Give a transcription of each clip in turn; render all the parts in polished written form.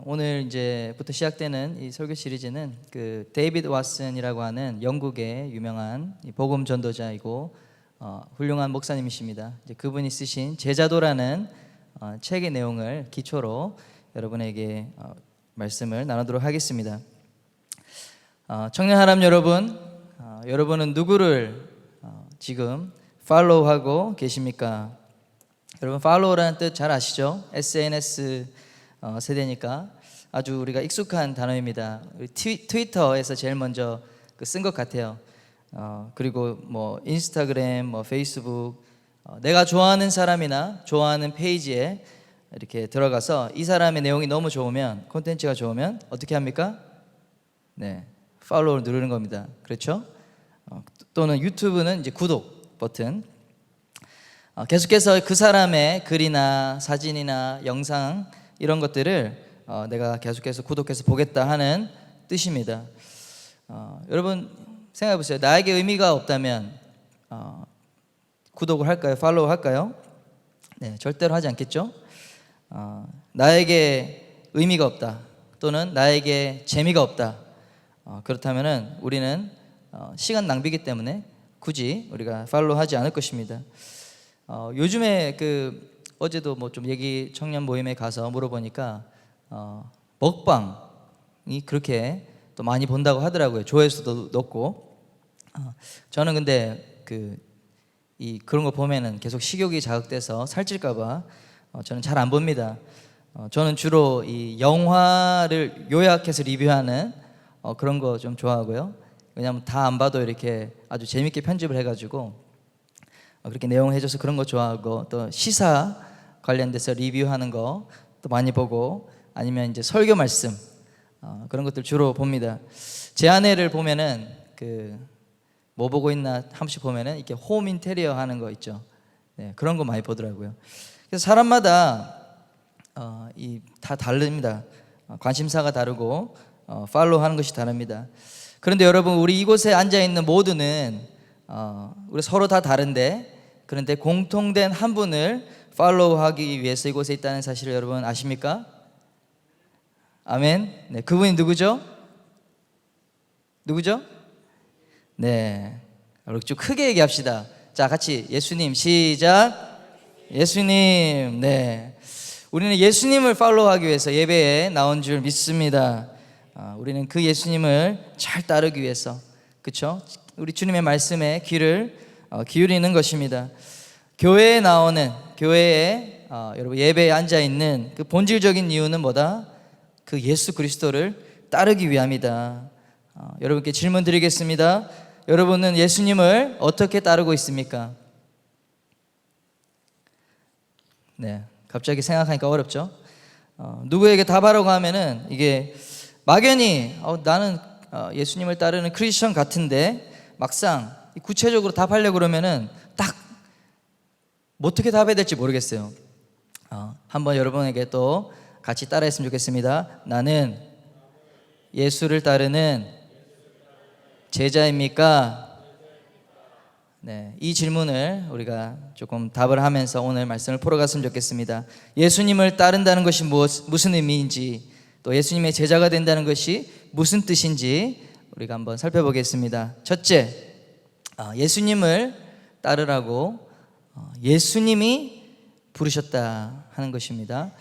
오늘 이제부터 시작되는 이 설교 시리즈는 그 데이비드 왓슨이라고 하는 영국의 유명한 복음 전도자이고 훌륭한 목사님이십니다. 이제 그분이 쓰신 제자도라는 책의 내용을 기초로 여러분에게 말씀을 나누도록 하겠습니다. 청년 하람 여러분, 여러분은 누구를 지금 팔로우하고 계십니까? 여러분 팔로우라는 뜻 잘 아시죠? SNS 세대니까 아주 우리가 익숙한 단어입니다. 트위터에서 제일 먼저 쓴 것 같아요. 그리고 뭐 인스타그램, 뭐 페이스북, 내가 좋아하는 사람이나 좋아하는 페이지에 이렇게 들어가서 이 사람의 내용이 너무 좋으면, 콘텐츠가 좋으면 어떻게 합니까? 네, 팔로우를 누르는 겁니다. 그렇죠? 또는 유튜브는 이제 구독 버튼. 계속해서 그 사람의 글이나 사진이나 영상 이런 것들을 내가 계속해서 구독해서 보겠다 하는 뜻입니다. 여러분 생각해 보세요. 나에게 의미가 없다면 구독을 할까요? 팔로우 할까요? 네, 절대로 하지 않겠죠? 나에게 의미가 없다 또는 나에게 재미가 없다, 그렇다면은 우리는 시간 낭비이기 때문에 굳이 우리가 팔로우 하지 않을 것입니다. 요즘에 어제도 뭐 좀 얘기 청년 모임에 가서 물어보니까 먹방이 그렇게 또 많이 본다고 하더라고요. 조회수도 높고. 저는 근데 그런 거 보면은 계속 식욕이 자극돼서 살찔까봐 저는 잘 안 봅니다. 저는 주로 이 영화를 요약해서 리뷰하는 그런 거 좀 좋아하고요. 왜냐하면 다 안 봐도 이렇게 아주 재밌게 편집을 해가지고 그렇게 내용을 해줘서 그런 거 좋아하고, 또 시사 관련돼서 리뷰하는 거 또 많이 보고, 아니면 이제 설교 말씀 그런 것들 주로 봅니다. 제 아내를 보면은 뭐 보고 있나 한 번씩 보면은 이렇게 홈 인테리어 하는 거 있죠. 네, 그런 거 많이 보더라고요. 그래서 사람마다 다 다릅니다. 관심사가 다르고 팔로우 하는 것이 다릅니다. 그런데 여러분, 우리 이곳에 앉아 있는 모두는 우리 서로 다 다른데, 그런데 공통된 한 분을 팔로우하기 위해서 이곳에 있다는 사실을 여러분 아십니까? 아멘. 네, 그분이 누구죠? 누구죠? 네, 우리 좀 크게 얘기합시다. 자, 같이 예수님 시작. 예수님. 네, 우리는 예수님을 팔로우하기 위해서 예배에 나온 줄 믿습니다. 우리는 그 예수님을 잘 따르기 위해서, 그렇죠? 우리 주님의 말씀에 귀를 기울이는 것입니다. 교회에 나오는, 교회에 여러분 예배에 앉아 있는 그 본질적인 이유는 뭐다? 그 예수 그리스도를 따르기 위함이다. 여러분께 질문 드리겠습니다. 여러분은 예수님을 어떻게 따르고 있습니까? 네, 갑자기 생각하니까 어렵죠? 누구에게 답하라고 하면은 이게 막연히 나는 예수님을 따르는 크리스천 같은데, 막상 구체적으로 답하려고 그러면은 딱 어떻게 답해야 될지 모르겠어요. 한번 여러분에게 또 같이 따라했으면 좋겠습니다. 나는 예수를 따르는 제자입니까? 네, 이 질문을 우리가 조금 답을 하면서 오늘 말씀을 풀어갔으면 좋겠습니다. 예수님을 따른다는 것이 무슨 의미인지, 또 예수님의 제자가 된다는 것이 무슨 뜻인지 우리가 한번 살펴보겠습니다. 첫째, 예수님을 따르라고 예수님이 부르셨다 하는 것입니다.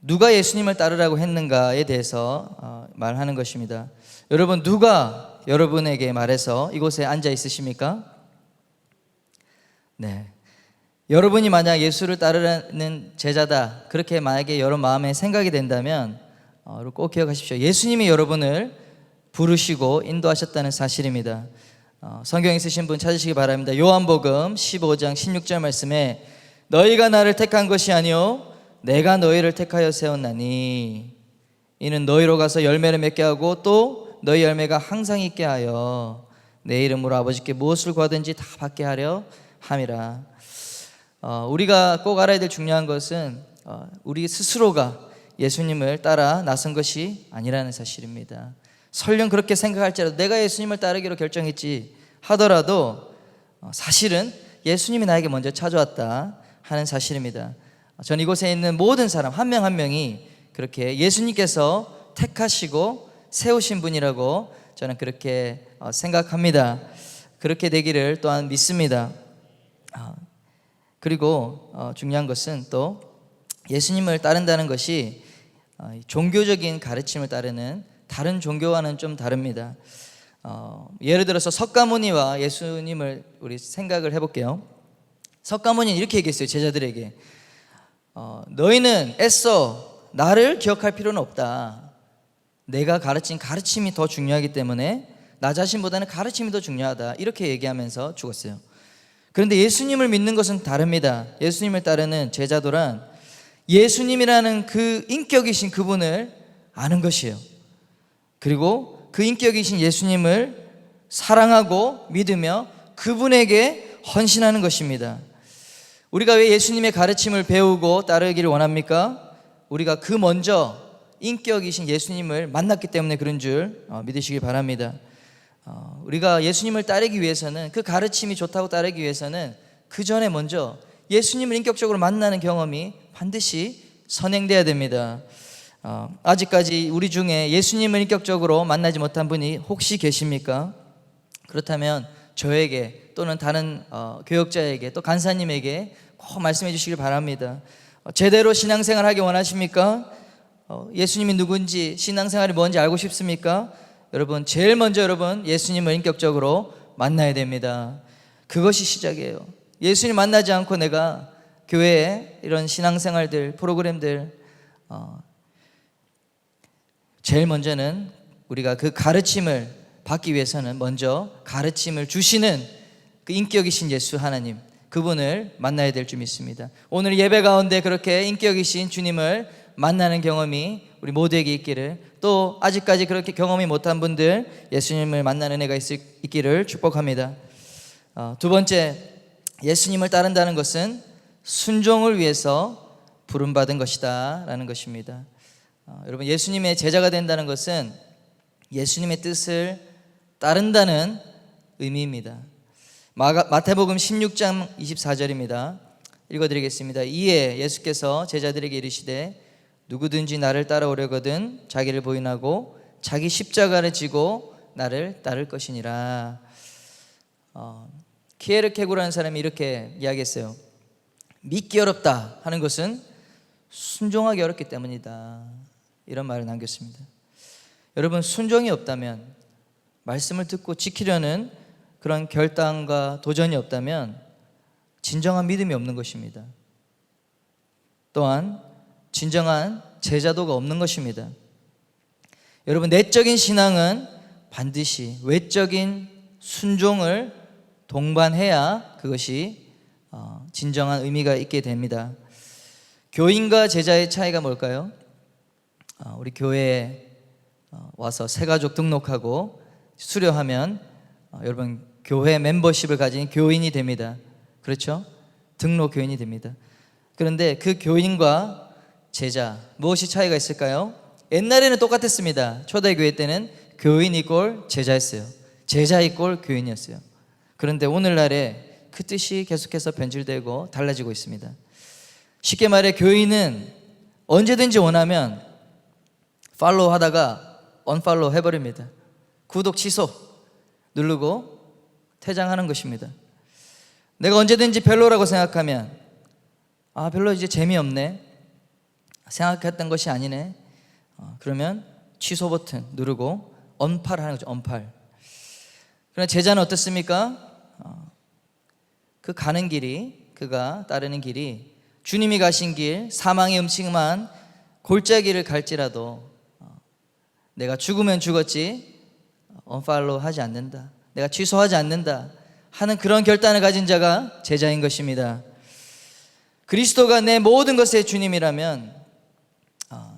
누가 예수님을 따르라고 했는가에 대해서 말하는 것입니다. 여러분, 누가 여러분에게 말해서 이곳에 앉아 있으십니까? 네, 여러분이 만약 예수를 따르는 제자다, 그렇게 만약에 여러분 마음에 생각이 된다면 꼭 기억하십시오. 예수님이 여러분을 부르시고 인도하셨다는 사실입니다. 성경 있으신 분 찾으시기 바랍니다. 요한복음 15장 16절 말씀에 너희가 나를 택한 것이 아니요 내가 너희를 택하여 세웠나니 이는 너희로 가서 열매를 맺게 하고 또 너희 열매가 항상 있게 하여 내 이름으로 아버지께 무엇을 구하든지 다 받게 하려 함이라. 우리가 꼭 알아야 될 중요한 것은 우리 스스로가 예수님을 따라 나선 것이 아니라는 사실입니다. 설령 그렇게 생각할지라도, 내가 예수님을 따르기로 결정했지 하더라도 사실은 예수님이 나에게 먼저 찾아왔다 하는 사실입니다. 전 이곳에 있는 모든 사람 한 명 한 명이 그렇게 예수님께서 택하시고 세우신 분이라고 저는 그렇게 생각합니다. 그렇게 되기를 또한 믿습니다. 그리고 중요한 것은 또 예수님을 따른다는 것이 종교적인 가르침을 따르는 다른 종교와는 좀 다릅니다. 예를 들어서 석가모니와 예수님을 우리 생각을 해볼게요. 석가모니는 이렇게 얘기했어요. 제자들에게 너희는 애써 나를 기억할 필요는 없다. 내가 가르친 가르침이 더 중요하기 때문에 나 자신보다는 가르침이 더 중요하다. 이렇게 얘기하면서 죽었어요. 그런데 예수님을 믿는 것은 다릅니다. 예수님을 따르는 제자도란 예수님이라는 그 인격이신 그분을 아는 것이에요. 그리고 그 인격이신 예수님을 사랑하고 믿으며 그분에게 헌신하는 것입니다. 우리가 왜 예수님의 가르침을 배우고 따르기를 원합니까? 우리가 그 먼저 인격이신 예수님을 만났기 때문에 그런 줄 믿으시길 바랍니다. 우리가 예수님을 따르기 위해서는, 그 가르침이 좋다고 따르기 위해서는 그 전에 먼저 예수님을 인격적으로 만나는 경험이 반드시 선행돼야 됩니다. 아직까지 우리 중에 예수님을 인격적으로 만나지 못한 분이 혹시 계십니까? 그렇다면 저에게 또는 다른 교역자에게 또 간사님에게 꼭 말씀해 주시길 바랍니다. 제대로 신앙생활 하기 원하십니까? 예수님이 누군지, 신앙생활이 뭔지 알고 싶습니까? 여러분, 제일 먼저 예수님을 인격적으로 만나야 됩니다. 그것이 시작이에요. 예수님 만나지 않고 내가 교회에 이런 신앙생활들, 프로그램들, 제일 먼저는 우리가 그 가르침을 받기 위해서는 먼저 가르침을 주시는 그 인격이신 예수 하나님, 그분을 만나야 될 줄 믿습니다. 오늘 예배 가운데 그렇게 인격이신 주님을 만나는 경험이 우리 모두에게 있기를, 또 아직까지 그렇게 경험이 못한 분들 예수님을 만나는 은혜가 있기를 축복합니다. 두 번째, 예수님을 따른다는 것은 순종을 위해서 부름받은 것이다 라는 것입니다. 여러분, 예수님의 제자가 된다는 것은 예수님의 뜻을 따른다는 의미입니다. 마태복음 16장 24절입니다. 읽어드리겠습니다. 이에 예수께서 제자들에게 이르시되 누구든지 나를 따라오려거든 자기를 부인하고 자기 십자가를 지고 나를 따를 것이니라. 키에르케고라는 사람이 이렇게 이야기했어요. 믿기 어렵다 하는 것은 순종하기 어렵기 때문이다, 이런 말을 남겼습니다. 여러분, 순종이 없다면, 말씀을 듣고 지키려는 그런 결단과 도전이 없다면 진정한 믿음이 없는 것입니다. 또한 진정한 제자도가 없는 것입니다. 여러분, 내적인 신앙은 반드시 외적인 순종을 동반해야 그것이 진정한 의미가 있게 됩니다. 교인과 제자의 차이가 뭘까요? 우리 교회에 와서 새가족 등록하고 수료하면 여러분 교회 멤버십을 가진 교인이 됩니다. 그렇죠? 등록 교인이 됩니다. 그런데 그 교인과 제자, 무엇이 차이가 있을까요? 옛날에는 똑같았습니다. 초대교회 때는 교인 이꼴 제자였어요. 제자 이꼴 교인이었어요. 그런데 오늘날에 그 뜻이 계속해서 변질되고 달라지고 있습니다. 쉽게 말해 교인은 언제든지 원하면 팔로우 하다가 언팔로우 해버립니다. 구독 취소 누르고 퇴장하는 것입니다. 내가 언제든지 별로라고 생각하면 별로 이제 재미없네, 생각했던 것이 아니네, 그러면 취소 버튼 누르고 언팔하는 거죠. 언팔. 그러나 제자는 어떻습니까? 그 가는 길이, 그가 따르는 길이 주님이 가신 길, 사망의 음침한 골짜기를 갈지라도 내가 죽으면 죽었지 언팔로우 하지 않는다, 내가 취소하지 않는다 하는 그런 결단을 가진 자가 제자인 것입니다. 그리스도가 내 모든 것의 주님이라면,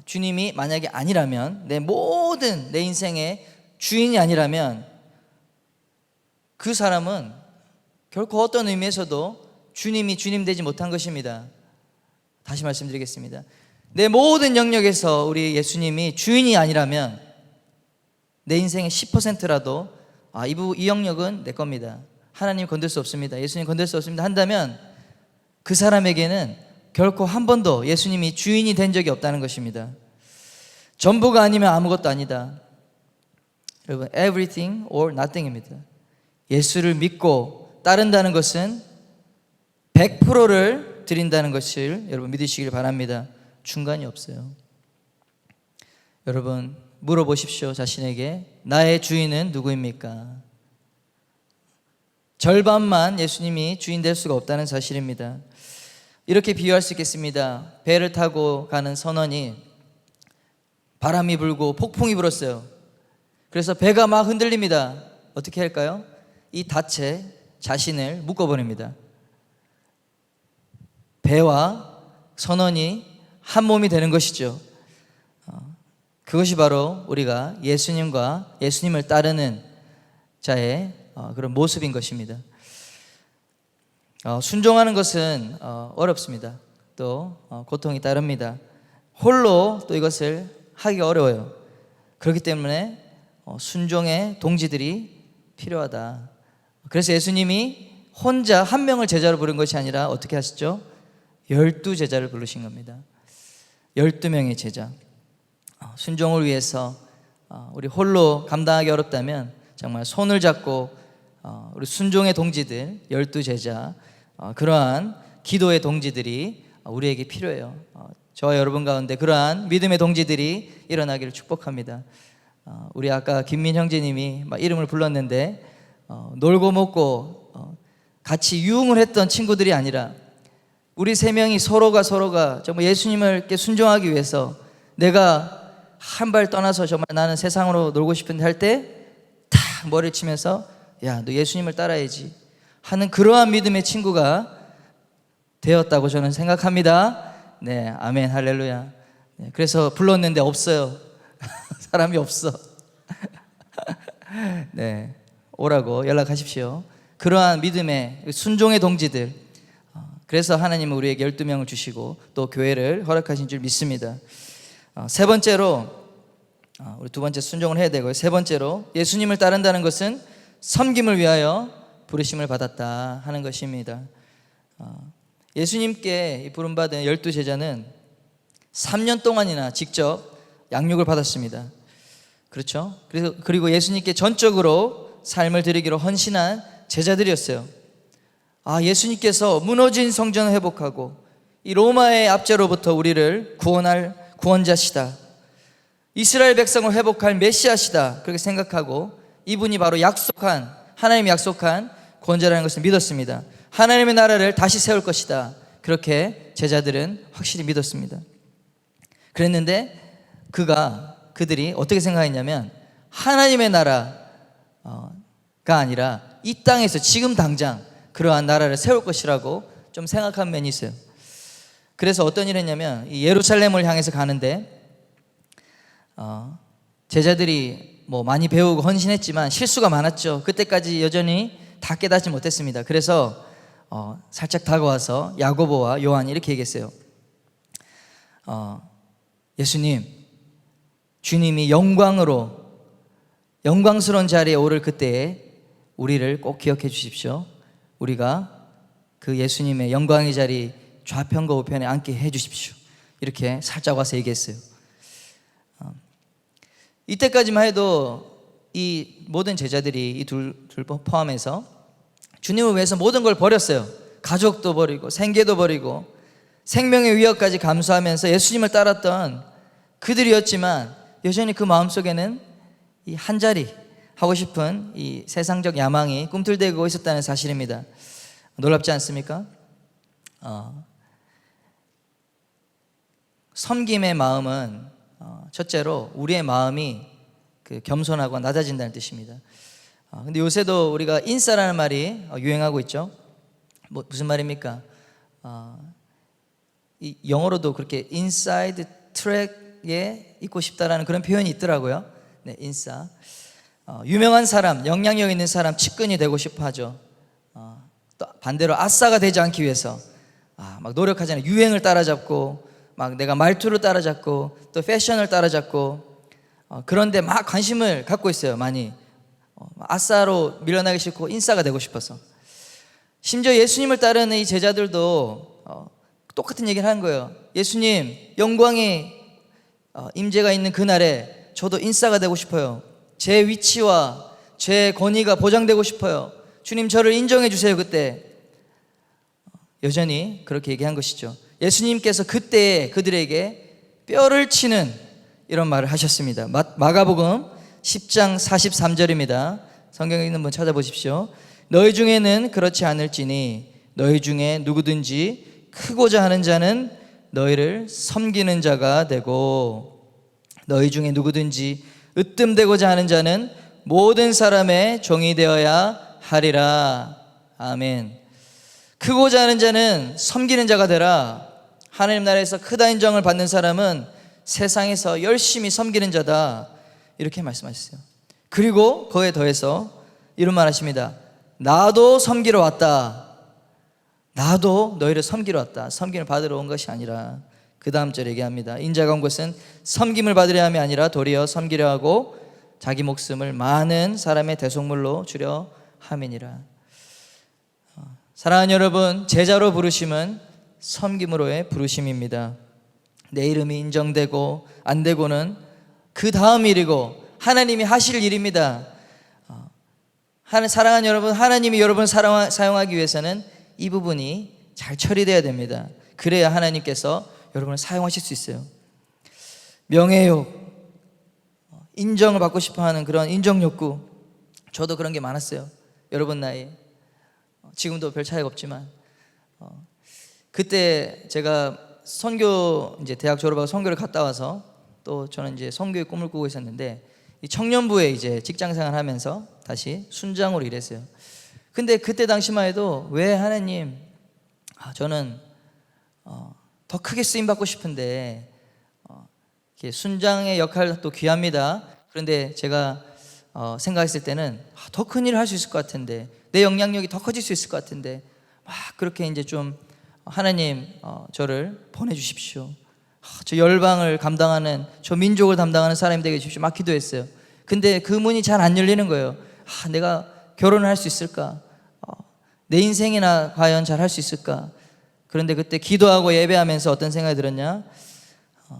주님이 만약에 아니라면, 내 모든 내 인생의 주인이 아니라면 그 사람은 결코 어떤 의미에서도 주님이 주님 되지 못한 것입니다. 다시 말씀드리겠습니다. 내 모든 영역에서 우리 예수님이 주인이 아니라면 내 인생의 10%라도 이 영역은 내 겁니다, 하나님 건들 수 없습니다, 예수님 건들 수 없습니다 한다면 그 사람에게는 결코 한 번도 예수님이 주인이 된 적이 없다는 것입니다. 전부가 아니면 아무것도 아니다. 여러분, everything or nothing입니다. 예수를 믿고 따른다는 것은 100%를 드린다는 것을 여러분 믿으시길 바랍니다. 중간이 없어요. 여러분, 물어보십시오. 자신에게. 나의 주인은 누구입니까? 절반만 예수님이 주인 될 수가 없다는 사실입니다. 이렇게 비유할 수 있겠습니다. 배를 타고 가는 선원이 바람이 불고 폭풍이 불었어요. 그래서 배가 막 흔들립니다. 어떻게 할까요? 이 닻에 자신을 묶어버립니다. 배와 선원이 한 몸이 되는 것이죠. 그것이 바로 우리가 예수님을 따르는 자의 그런 모습인 것입니다. 순종하는 것은 어렵습니다. 또 고통이 따릅니다. 홀로 또 이것을 하기 어려워요. 그렇기 때문에 순종의 동지들이 필요하다. 그래서 예수님이 혼자 한 명을 제자로 부른 것이 아니라 어떻게 하시죠? 12제자를 부르신 겁니다. 12명의 제자. 순종을 위해서 우리 홀로 감당하기 어렵다면 정말 손을 잡고 우리 순종의 동지들 12제자, 그러한 기도의 동지들이 우리에게 필요해요. 저와 여러분 가운데 그러한 믿음의 동지들이 일어나기를 축복합니다. 우리 아까 김민 형제님이 막 이름을 불렀는데 놀고 먹고 같이 유흥을 했던 친구들이 아니라 우리 세 명이 서로가 정말 예수님을 이렇게 순종하기 위해서 내가 한 발 떠나서 정말 나는 세상으로 놀고 싶은데 할 때 탁 머리를 치면서 야, 너 예수님을 따라야지 하는 그러한 믿음의 친구가 되었다고 저는 생각합니다. 네, 아멘, 할렐루야. 네, 그래서 불렀는데 없어요. 사람이 없어. 네, 오라고 연락하십시오. 그러한 믿음의 순종의 동지들. 그래서 하나님은 우리에게 12명을 주시고 또 교회를 허락하신 줄 믿습니다. 세 번째로, 우리 두 번째 순종을 해야 되고요. 세 번째로, 예수님을 따른다는 것은 섬김을 위하여 부르심을 받았다 하는 것입니다. 예수님께 부름받은 12제자는 3년 동안이나 직접 양육을 받았습니다. 그렇죠? 그리고 예수님께 전적으로 삶을 드리기로 헌신한 제자들이었어요. 예수님께서 무너진 성전을 회복하고 이 로마의 압제로부터 우리를 구원할 구원자시다, 이스라엘 백성을 회복할 메시아시다, 그렇게 생각하고 이분이 바로 하나님이 약속한 구원자라는 것을 믿었습니다. 하나님의 나라를 다시 세울 것이다, 그렇게 제자들은 확실히 믿었습니다. 그랬는데 그들이 어떻게 생각했냐면 하나님의 나라가 아니라 이 땅에서 지금 당장 그러한 나라를 세울 것이라고 좀 생각한 면이 있어요. 그래서 어떤 일을 했냐면 이 예루살렘을 향해서 가는데 제자들이 많이 배우고 헌신했지만 실수가 많았죠. 그때까지 여전히 다 깨닫지 못했습니다. 그래서 살짝 다가와서 야고보와 요한이 이렇게 얘기했어요. 예수님, 주님이 영광스러운 자리에 오를 그때에 우리를 꼭 기억해 주십시오. 우리가 그 예수님의 영광의 자리 좌편과 우편에 앉게 해 주십시오. 이렇게 살짝 와서 얘기했어요. 이때까지만 해도 이 모든 제자들이 이 둘 포함해서 주님을 위해서 모든 걸 버렸어요. 가족도 버리고 생계도 버리고 생명의 위협까지 감수하면서 예수님을 따랐던 그들이었지만 여전히 그 마음속에는 이 한 자리 하고 싶은 이 세상적 야망이 꿈틀대고 있었다는 사실입니다. 놀랍지 않습니까? 섬김의 마음은 첫째로 우리의 마음이 겸손하고 낮아진다는 뜻입니다. 근데 요새도 우리가 인싸라는 말이 유행하고 있죠. 무슨 말입니까? 이 영어로도 그렇게 inside track에 있고 싶다라는 그런 표현이 있더라고요. 네, 인싸. 유명한 사람, 영향력 있는 사람, 측근이 되고 싶어 하죠. 또 반대로 아싸가 되지 않기 위해서 막 노력하잖아요. 유행을 따라잡고 막 내가 말투를 따라잡고 또 패션을 따라잡고 그런데 막 관심을 갖고 있어요. 많이 아싸로 밀려나기 싫고 인싸가 되고 싶어서. 심지어 예수님을 따르는 이 제자들도 똑같은 얘기를 하는 거예요. 예수님, 영광의 임재가 있는 그날에 저도 인싸가 되고 싶어요. 제 위치와 제 권위가 보장되고 싶어요. 주님, 저를 인정해 주세요. 그때 여전히 그렇게 얘기한 것이죠. 예수님께서 그때 그들에게 뼈를 치는 이런 말을 하셨습니다. 마가복음 10장 43절입니다. 성경에 있는 분 찾아보십시오. 너희 중에는 그렇지 않을지니 너희 중에 누구든지 크고자 하는 자는 너희를 섬기는 자가 되고 너희 중에 누구든지 으뜸되고자 하는 자는 모든 사람의 종이 되어야 하리라. 아멘. 크고자 하는 자는 섬기는 자가 되라. 하나님 나라에서 크다 인정을 받는 사람은 세상에서 열심히 섬기는 자다. 이렇게 말씀하셨어요. 그리고 그에 더해서 이런 말 하십니다. 나도 섬기러 왔다. 나도 너희를 섬기러 왔다. 섬김을 받으러 온 것이 아니라 그 다음 절에 얘기합니다. 인자가 온 것은 섬김을 받으려 함이 아니라 도리어 섬기려 하고 자기 목숨을 많은 사람의 대속물로 주려 함이니라. 사랑하는 여러분, 제자로 부르심은 섬김으로의 부르심입니다. 내 이름이 인정되고 안 되고는 그 다음 일이고 하나님이 하실 일입니다. 사랑하는 여러분, 하나님이 여러분을 사용하기 위해서는 이 부분이 잘 처리돼야 됩니다. 그래야 하나님께서 여러분을 사용하실 수 있어요. 명예욕, 인정을 받고 싶어하는 그런 인정욕구, 저도 그런 게 많았어요. 여러분 나이, 지금도 별 차이가 없지만 그때 제가 선교 이제 대학 졸업하고 선교를 갔다 와서 또 저는 이제 선교의 꿈을 꾸고 있었는데 이 청년부에 이제 직장생활 하면서 다시 순장으로 일했어요. 근데 그때 당시만 해도 왜 하나님, 저는 더 크게 쓰임 받고 싶은데 순장의 역할도 귀합니다. 그런데 제가 생각했을 때는 더 큰 일을 할 수 있을 것 같은데, 내 영향력이 더 커질 수 있을 것 같은데 막 그렇게 이제 좀 하나님 저를 보내주십시오. 저 열방을 감당하는, 저 민족을 담당하는 사람이 되게 해주십시오. 막 기도했어요. 근데 그 문이 잘 안 열리는 거예요. 내가 결혼을 할 수 있을까? 내 인생이나 과연 잘 할 수 있을까? 그런데 그때 기도하고 예배하면서 어떤 생각이 들었냐?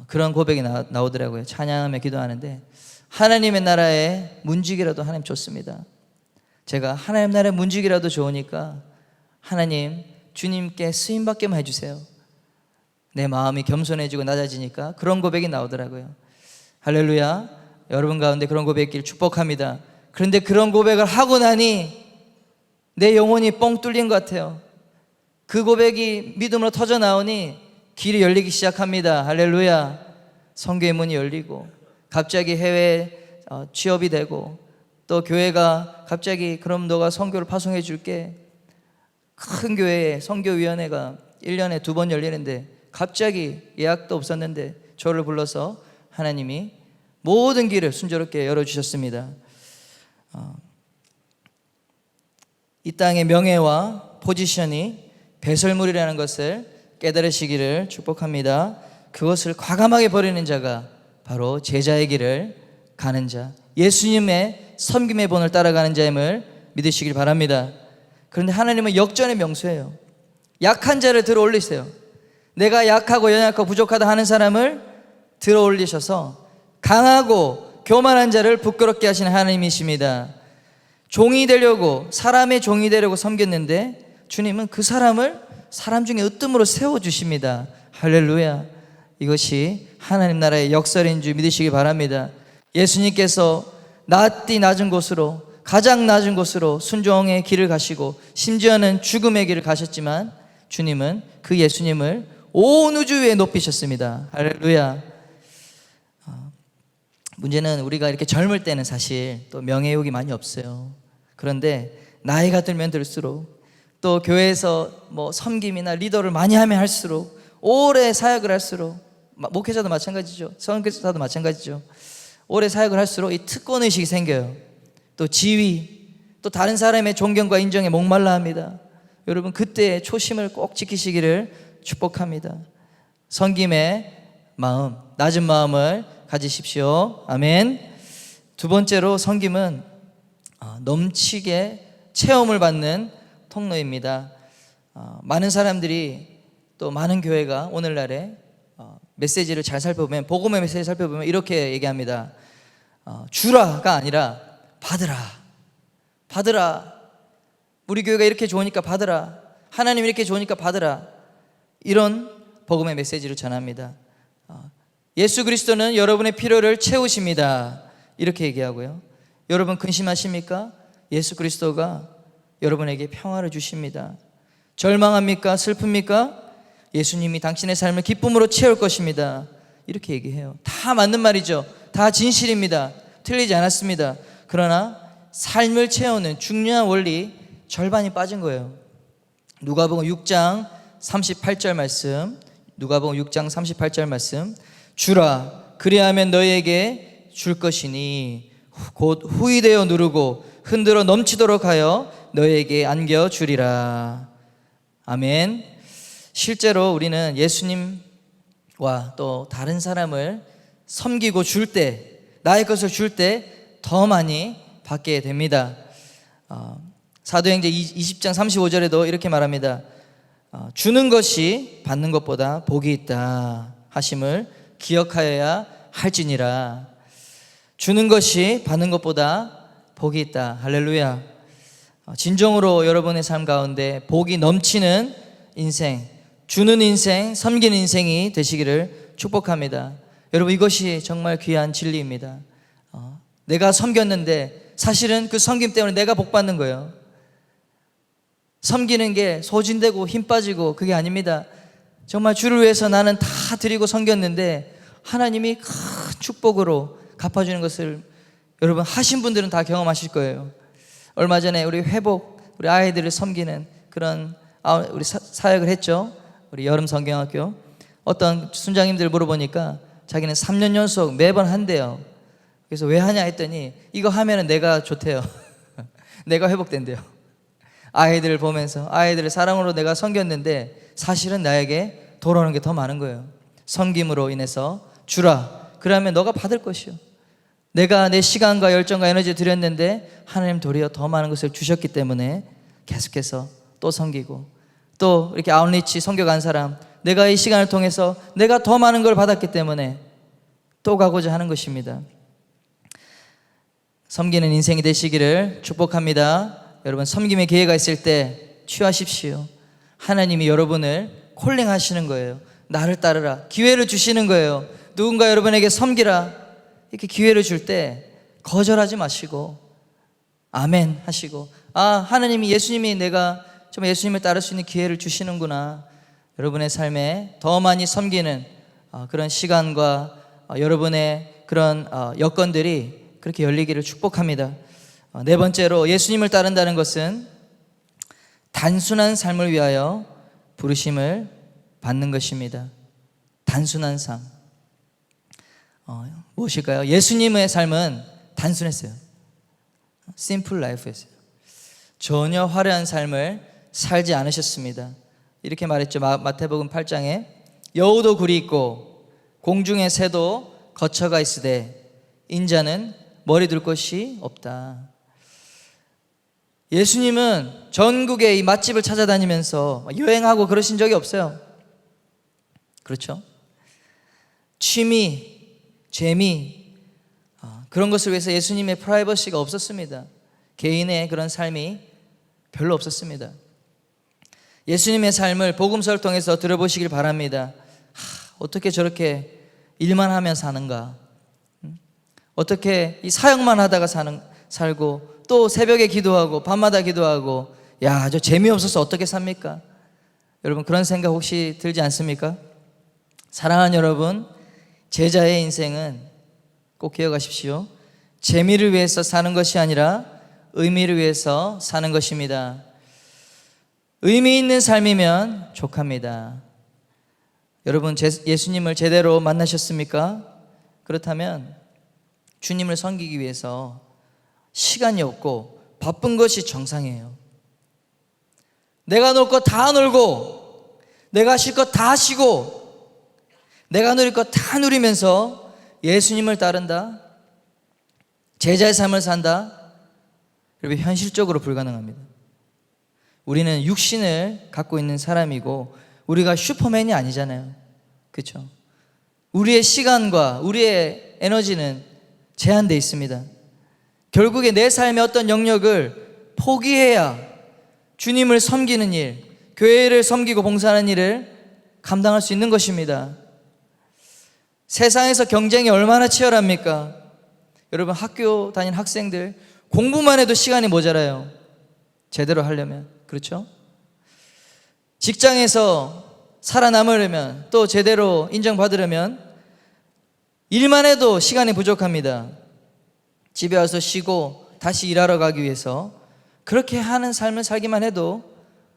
그런 고백이 나오더라고요. 찬양하며 기도하는데 하나님의 나라에 문지기라도 하나님 좋습니다. 제가 하나님 나라의 문지기라도 좋으니까 하나님, 주님께 쓰임받게만 해주세요. 내 마음이 겸손해지고 낮아지니까 그런 고백이 나오더라고요. 할렐루야. 여러분 가운데 그런 고백이 있길 축복합니다. 그런데 그런 고백을 하고 나니 내 영혼이 뻥 뚫린 것 같아요. 그 고백이 믿음으로 터져 나오니 길이 열리기 시작합니다. 할렐루야. 선교의 문이 열리고 갑자기 해외 취업이 되고 또 교회가 갑자기 그럼 너가 선교를 파송해 줄게. 큰 교회에 선교위원회가 1년에 2번 열리는데 갑자기 예약도 없었는데 저를 불러서 하나님이 모든 길을 순조롭게 열어주셨습니다. 이 땅의 명예와 포지션이 배설물이라는 것을 깨달으시기를 축복합니다. 그것을 과감하게 버리는 자가 바로 제자의 길을 가는 자, 예수님의 섬김의 본을 따라가는 자임을 믿으시길 바랍니다. 그런데 하나님은 역전의 명수예요. 약한 자를 들어 올리세요. 내가 약하고 연약하고 부족하다 하는 사람을 들어 올리셔서 강하고 교만한 자를 부끄럽게 하시는 하나님이십니다. 종이 되려고, 사람의 종이 되려고 섬겼는데 주님은 그 사람을 사람 중에 으뜸으로 세워주십니다. 할렐루야. 이것이 하나님 나라의 역설인 줄 믿으시기 바랍니다. 예수님께서 낮디 낮은 곳으로, 가장 낮은 곳으로 순종의 길을 가시고 심지어는 죽음의 길을 가셨지만 주님은 그 예수님을 온 우주 위에 높이셨습니다. 할렐루야. 문제는 우리가 이렇게 젊을 때는 사실 또 명예욕이 많이 없어요. 그런데 나이가 들면 들수록 또 교회에서 뭐 섬김이나 리더를 많이 하면 할수록, 오래 사역을 할수록, 목회자도 마찬가지죠. 선교사도 마찬가지죠. 오래 사역을 할수록 이 특권의식이 생겨요. 또 지위, 또 다른 사람의 존경과 인정에 목말라 합니다. 여러분 그때 초심을 꼭 지키시기를 축복합니다. 섬김의 마음, 낮은 마음을 가지십시오. 아멘. 두 번째로 섬김은 넘치게 체험을 받는 통로입니다. 많은 사람들이 또 많은 교회가 오늘날에 메시지를 잘 살펴보면, 복음의 메시지를 살펴보면 이렇게 얘기합니다. 주라가 아니라 받으라. 받으라. 우리 교회가 이렇게 좋으니까 받으라. 하나님 이렇게 좋으니까 받으라. 이런 복음의 메시지를 전합니다. 예수 그리스도는 여러분의 필요를 채우십니다. 이렇게 얘기하고요. 여러분 근심하십니까? 예수 그리스도가 여러분에게 평화를 주십니다. 절망합니까? 슬픕니까? 예수님이 당신의 삶을 기쁨으로 채울 것입니다. 이렇게 얘기해요. 다 맞는 말이죠. 다 진실입니다. 틀리지 않았습니다. 그러나 삶을 채우는 중요한 원리 절반이 빠진 거예요. 누가복음 6장 38절 말씀, 누가복음 6장 38절 말씀, 주라 그리하면 너희에게 줄 것이니 곧 후이되어 누르고 흔들어 넘치도록 하여 너희에게 안겨주리라. 아멘. 실제로 우리는 예수님과 또 다른 사람을 섬기고 줄 때, 나의 것을 줄 때 더 많이 받게 됩니다. 사도행전 20장 35절에도 이렇게 말합니다. 주는 것이 받는 것보다 복이 있다 하심을 기억하여야 할지니라. 주는 것이 받는 것보다 복이 있다. 할렐루야. 진정으로 여러분의 삶 가운데 복이 넘치는 인생, 주는 인생, 섬기는 인생이 되시기를 축복합니다. 여러분, 이것이 정말 귀한 진리입니다. 내가 섬겼는데 사실은 그 섬김 때문에 내가 복 받는 거예요. 섬기는 게 소진되고 힘 빠지고 그게 아닙니다. 정말 주를 위해서 나는 다 드리고 섬겼는데 하나님이 큰 축복으로 갚아주는 것을 여러분 하신 분들은 다 경험하실 거예요. 얼마 전에 우리 회복, 우리 아이들을 섬기는 그런 우리 사역을 했죠. 우리 여름 성경학교. 어떤 순장님들 물어보니까 자기는 3년 연속 매번 한대요. 그래서 왜 하냐 했더니 이거 하면은 내가 좋대요. 내가 회복된대요. 아이들을 보면서 아이들을 사랑으로 내가 섬겼는데 사실은 나에게 돌아오는 게 더 많은 거예요. 섬김으로 인해서 주라. 그러면 너가 받을 것이요. 내가 내 시간과 열정과 에너지를 드렸는데 하나님 도리어 더 많은 것을 주셨기 때문에 계속해서 또 섬기고, 또 이렇게 아웃리치 섬겨간 사람, 내가 이 시간을 통해서 내가 더 많은 걸 받았기 때문에 또 가고자 하는 것입니다. 섬기는 인생이 되시기를 축복합니다. 여러분, 섬김의 기회가 있을 때 취하십시오. 하나님이 여러분을 콜링하시는 거예요. 나를 따르라. 기회를 주시는 거예요. 누군가 여러분에게 섬기라. 이렇게 기회를 줄 때 거절하지 마시고 아멘 하시고, 하나님이, 예수님이 내가 정말 예수님을 따를 수 있는 기회를 주시는구나. 여러분의 삶에 더 많이 섬기는 그런 시간과 여러분의 그런 여건들이 그렇게 열리기를 축복합니다. 네 번째로, 예수님을 따른다는 것은 단순한 삶을 위하여 부르심을 받는 것입니다. 단순한 삶. 무엇일까요? 예수님의 삶은 단순했어요. 심플 라이프였어요. 전혀 화려한 삶을 살지 않으셨습니다. 이렇게 말했죠. 마태복음 8장에 여우도 굴이 있고 공중의 새도 거처가 있으되 인자는 머리 둘 곳이 없다. 예수님은 전국의 이 맛집을 찾아다니면서 여행하고 그러신 적이 없어요. 그렇죠? 취미, 재미, 그런 것을 위해서 예수님의 프라이버시가 없었습니다. 개인의 그런 삶이 별로 없었습니다. 예수님의 삶을 복음서를 통해서 들어보시길 바랍니다. 어떻게 저렇게 일만 하며 사는가? 어떻게 이 사역만 하다가 살고 또 새벽에 기도하고 밤마다 기도하고, 야, 저 재미없어서 어떻게 삽니까? 여러분, 그런 생각 혹시 들지 않습니까? 사랑하는 여러분, 제자의 인생은 꼭 기억하십시오. 재미를 위해서 사는 것이 아니라 의미를 위해서 사는 것입니다. 의미 있는 삶이면 족합니다. 여러분, 예수님을 제대로 만나셨습니까? 그렇다면 주님을 섬기기 위해서 시간이 없고 바쁜 것이 정상이에요. 내가 놀 것 다 놀고 내가 쉴 것 다 쉬고 내가 누릴 것 다 누리면서 예수님을 따른다, 제자의 삶을 산다, 여러분, 현실적으로 불가능합니다. 우리는 육신을 갖고 있는 사람이고 우리가 슈퍼맨이 아니잖아요. 그렇죠? 우리의 시간과 우리의 에너지는 제한되어 있습니다. 결국에 내 삶의 어떤 영역을 포기해야 주님을 섬기는 일, 교회를 섬기고 봉사하는 일을 감당할 수 있는 것입니다. 세상에서 경쟁이 얼마나 치열합니까? 여러분, 학교 다니는 학생들 공부만 해도 시간이 모자라요. 제대로 하려면. 그렇죠? 직장에서 살아남으려면, 또 제대로 인정받으려면 일만 해도 시간이 부족합니다. 집에 와서 쉬고 다시 일하러 가기 위해서 그렇게 하는 삶을 살기만 해도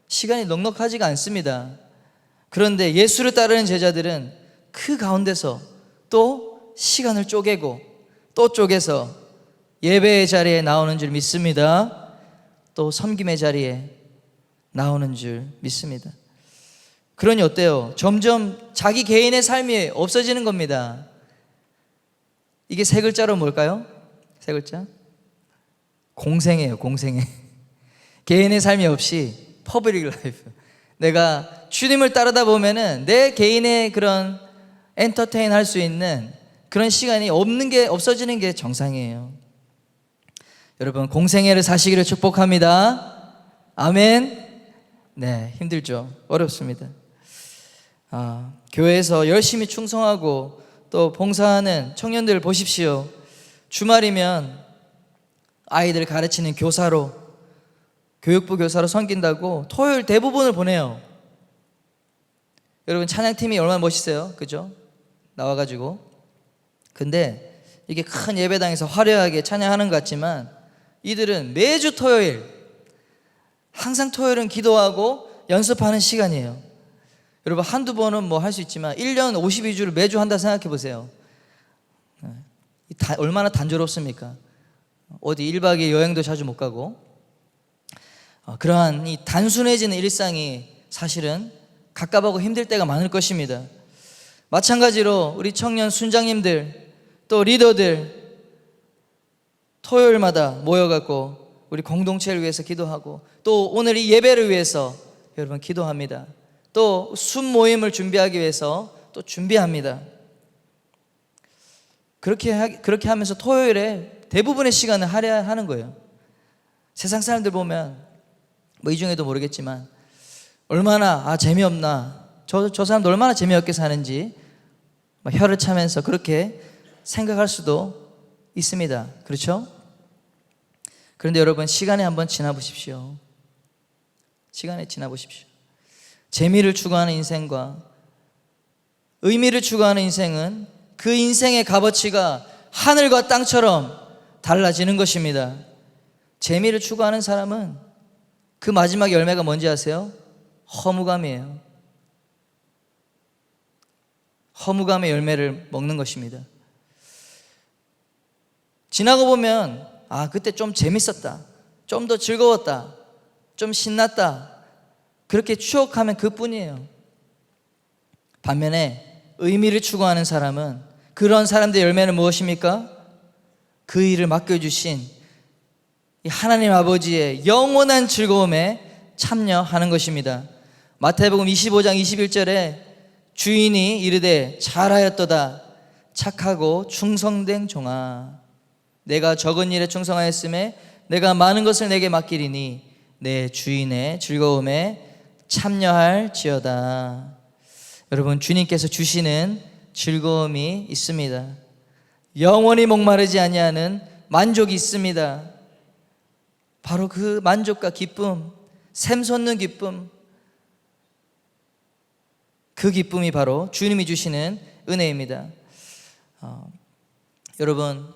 시간이 넉넉하지가 않습니다. 그런데 예수를 따르는 제자들은 그 가운데서 또 시간을 쪼개고 또 쪼개서 예배의 자리에 나오는 줄 믿습니다. 또 섬김의 자리에 나오는 줄 믿습니다. 그러니 어때요? 점점 자기 개인의 삶이 없어지는 겁니다. 이게 세 글자로 뭘까요? 세 글자? 공생애예요. 공생애. 개인의 삶이 없이 퍼블릭 라이프. 내가 주님을 따르다 보면은 내 개인의 그런 엔터테인 할 수 있는 그런 시간이 없어지는 게 정상이에요. 여러분, 공생애를 사시기를 축복합니다. 아멘. 네, 힘들죠. 어렵습니다. 교회에서 열심히 충성하고 또 봉사하는 청년들 보십시오. 주말이면 아이들 가르치는 교사로, 교육부 교사로 섬긴다고 토요일 대부분을 보내요. 여러분, 찬양팀이 얼마나 멋있어요. 그죠? 나와가지고. 근데 이게 큰 예배당에서 화려하게 찬양하는 것 같지만 이들은 매주 토요일, 항상 토요일은 기도하고 연습하는 시간이에요. 여러분, 한두 번은 뭐 할 수 있지만 1년 52주를 매주 한다 생각해 보세요. 얼마나 단조롭습니까? 어디 1박 2일 여행도 자주 못 가고. 그러한 이 단순해지는 일상이 사실은 갑갑하고 힘들 때가 많을 것입니다. 마찬가지로 우리 청년 순장님들 또 리더들 토요일마다 모여갖고 우리 공동체를 위해서 기도하고 또 오늘 이 예배를 위해서 여러분 기도합니다. 또 순모임을 준비하기 위해서 또 준비합니다. 그렇게 하면서 토요일에 대부분의 시간을 할애하는 거예요. 세상 사람들 보면 뭐 이 중에도 모르겠지만 얼마나 재미없나, 저 사람도 얼마나 재미없게 사는지 혀를 차면서 그렇게 생각할 수도 있습니다. 그렇죠? 그런데 여러분, 시간에 한번 지나보십시오. 시간에 지나보십시오. 재미를 추구하는 인생과 의미를 추구하는 인생은 그 인생의 값어치가 하늘과 땅처럼 달라지는 것입니다. 재미를 추구하는 사람은 그 마지막 열매가 뭔지 아세요? 허무감이에요. 허무감의 열매를 먹는 것입니다. 지나고 보면 그때 좀 재밌었다, 좀 더 즐거웠다, 좀 신났다, 그렇게 추억하면 그뿐이에요. 반면에 의미를 추구하는 사람은 그런 사람들의 열매는 무엇입니까? 그 일을 맡겨주신 하나님 아버지의 영원한 즐거움에 참여하는 것입니다. 마태복음 25장 21절에 주인이 이르되 잘하였도다 착하고 충성된 종아, 내가 적은 일에 충성하였음에 내가 많은 것을 내게 맡기리니 내 주인의 즐거움에 참여할지어다. 여러분, 주님께서 주시는 즐거움이 있습니다. 영원히 목마르지 아니하는 만족이 있습니다. 바로 그 만족과 기쁨, 샘솟는 기쁨, 그 기쁨이 바로 주님이 주시는 은혜입니다. 여러분,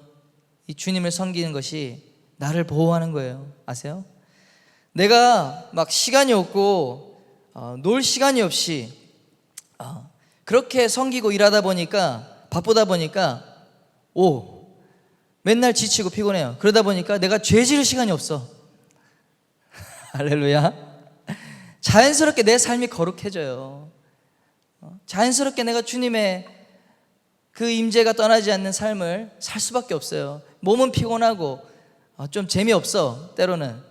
이 주님을 섬기는 것이 나를 보호하는 거예요. 아세요? 내가 막 시간이 없고 놀 시간이 없이 그렇게 섬기고 일하다 보니까, 바쁘다 보니까 맨날 지치고 피곤해요. 그러다 보니까 내가 죄 지을 시간이 없어. 할렐루야. 자연스럽게 내 삶이 거룩해져요. 자연스럽게 내가 주님의 그 임재가 떠나지 않는 삶을 살 수밖에 없어요. 몸은 피곤하고 좀 재미없어 때로는.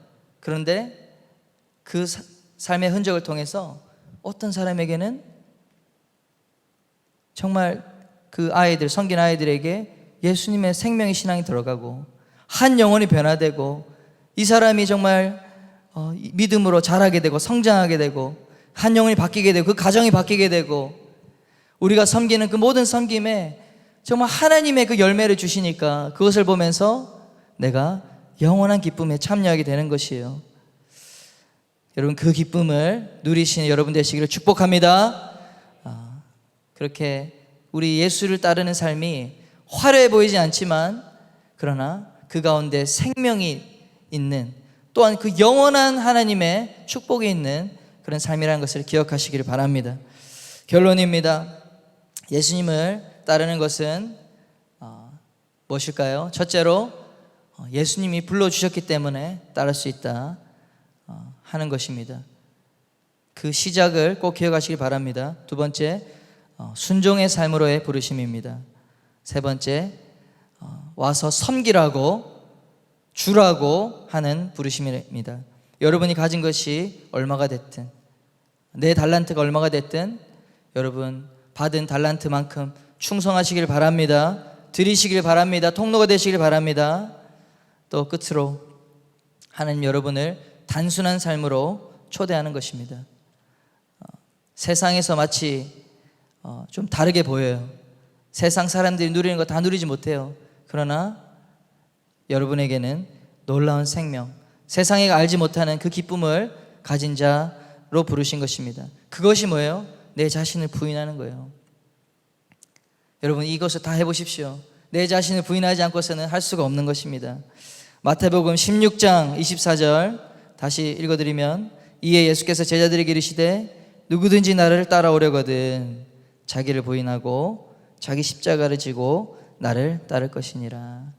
그런데 그 삶의 흔적을 통해서 어떤 사람에게는 정말 그 아이들, 섬긴 아이들에게 예수님의 생명의 신앙이 들어가고 한 영혼이 변화되고 이 사람이 정말 믿음으로 자라게 되고 성장하게 되고 한 영혼이 바뀌게 되고 그 가정이 바뀌게 되고 우리가 섬기는 그 모든 섬김에 정말 하나님의 그 열매를 주시니까 그것을 보면서 내가 영원한 기쁨에 참여하게 되는 것이에요. 여러분, 그 기쁨을 누리시는 여러분 되시기를 축복합니다. 그렇게 우리 예수를 따르는 삶이 화려해 보이지 않지만 그러나 그 가운데 생명이 있는, 또한 그 영원한 하나님의 축복이 있는 그런 삶이라는 것을 기억하시기를 바랍니다. 결론입니다. 예수님을 따르는 것은 무엇일까요? 첫째로 예수님이 불러주셨기 때문에 따를 수 있다 하는 것입니다. 그 시작을 꼭 기억하시기 바랍니다. 두 번째, 순종의 삶으로의 부르심입니다. 세 번째, 와서 섬기라고, 주라고 하는 부르심입니다. 여러분이 가진 것이 얼마가 됐든, 내 달란트가 얼마가 됐든 여러분 받은 달란트만큼 충성하시길 바랍니다. 드리시길 바랍니다. 통로가 되시길 바랍니다. 또 끝으로 하나님 여러분을 단순한 삶으로 초대하는 것입니다. 세상에서 마치 좀 다르게 보여요. 세상 사람들이 누리는 거 다 누리지 못해요. 그러나 여러분에게는 놀라운 생명, 세상에 알지 못하는 그 기쁨을 가진 자로 부르신 것입니다. 그것이 뭐예요? 내 자신을 부인하는 거예요. 여러분, 이것을 다 해보십시오. 내 자신을 부인하지 않고서는 할 수가 없는 것입니다. 마태복음 16장 24절 다시 읽어드리면, 이에 예수께서 제자들에게 이르시되 누구든지 나를 따라오려거든 자기를 부인하고 자기 십자가를 지고 나를 따를 것이니라.